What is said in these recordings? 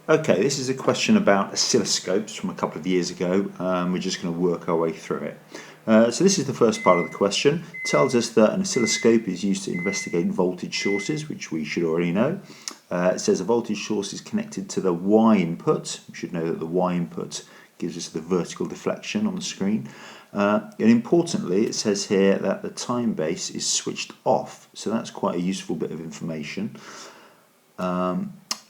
Okay, this is a question about oscilloscopes from a couple of years ago. We're just going to work our way through it. So this is the first part of the question. It tells us that an oscilloscope is used to investigate voltage sources, which we should already know. It says a voltage source is connected to the Y input. We should know that the Y input gives us the vertical deflection on the screen. And importantly, it says here that the time base is switched off. So that's quite a useful bit of information.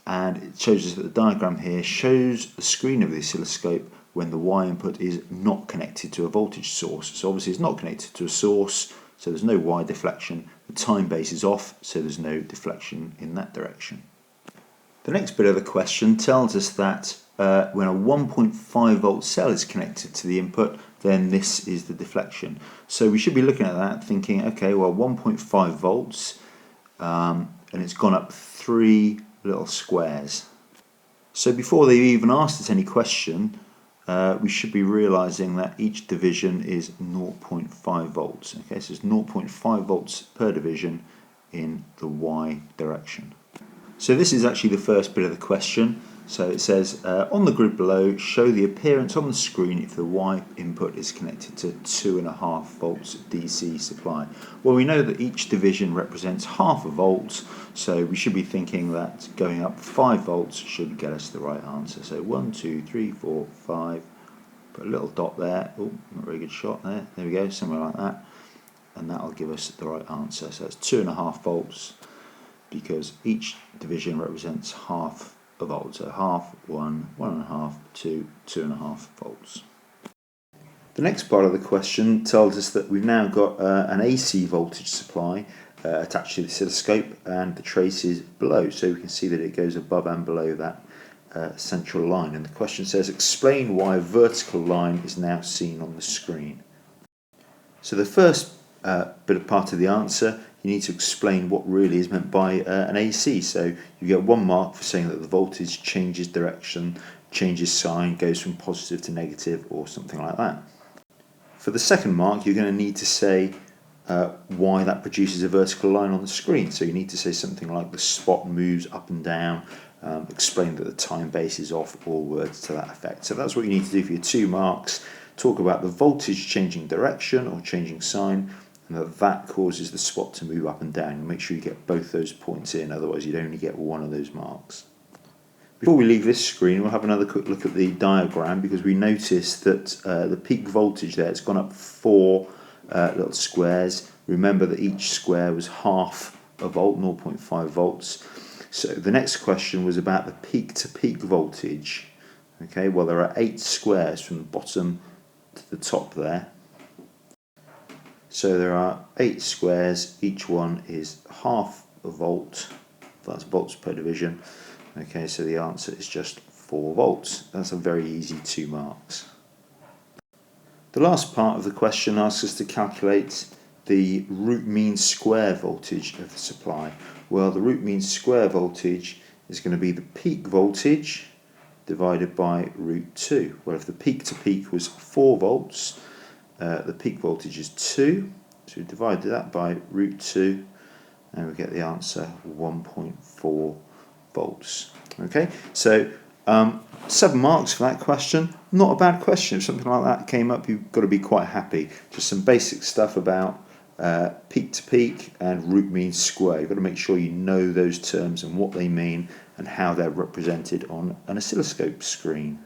And it shows us that the diagram here shows the screen of the oscilloscope when the Y input is not connected to a voltage source. So obviously it's not connected to a source, so there's no Y deflection. The time base is off, so there's no deflection in that direction. The next bit of the question tells us that when a 1.5 volt cell is connected to the input, then this is the deflection. So we should be looking at that thinking, okay, well 1.5 volts and it's gone up 3 little squares. So before they even asked us any question, we should be realizing that each division is 0.5 volts. Okay, so it's 0.5 volts per division in the Y direction. So this is actually the first bit of the question. So it says, on the grid below, show the appearance on the screen if the Y input is connected to 2.5 volts DC supply. Well, we know that each division represents half a volt, so we should be thinking that going up 5 volts should get us the right answer. So 1, 2, 3, 4, 5, put a little dot there. Oh, not a very good shot there. There we go, somewhere like that. And that'll give us the right answer. So it's 2.5 volts because each division represents half a volt, so half, 1, 1.5, 2, 2.5 volts. The next part of the question tells us that we've now got an AC voltage supply attached to the oscilloscope and the trace is below, so we can see that it goes above and below that central line. And the question says, explain why a vertical line is now seen on the screen. So the first bit of part of the answer, you need to explain what really is meant by an AC. So you get 1 mark for saying that the voltage changes direction, changes sign, goes from positive to negative or something like that. For the second mark, you're going to need to say why that produces a vertical line on the screen. So you need to say something like the spot moves up and down, explain that the time base is off, or words to that effect. So that's what you need to do for your 2 marks. Talk about the voltage changing direction or changing sign, and that causes the spot to move up and down. You make sure you get both those points in, otherwise you'd only get 1 of those marks. Before we leave this screen, we'll have another quick look at the diagram, because we notice that the peak voltage there, it's gone up 4 little squares. Remember that each square was half a volt, 0.5 volts. So the next question was about the peak to peak voltage. Okay, well there are 8 squares from the bottom to the top there. So there are 8 squares, each one is half a volt, that's volts per division. Okay, so the answer is just 4 volts. That's a very easy 2 marks. The last part of the question asks us to calculate the root mean square voltage of the supply. Well, the root mean square voltage is going to be the peak voltage divided by root 2. Well, if the peak to peak was 4 volts, the peak voltage is 2, so we divide that by root 2 and we get the answer 1.4 volts. Okay, so 7 marks for that question. Not a bad question. If something like that came up, you've got to be quite happy. Just some basic stuff about peak to peak and root mean square. You've got to make sure you know those terms and what they mean and how they're represented on an oscilloscope screen.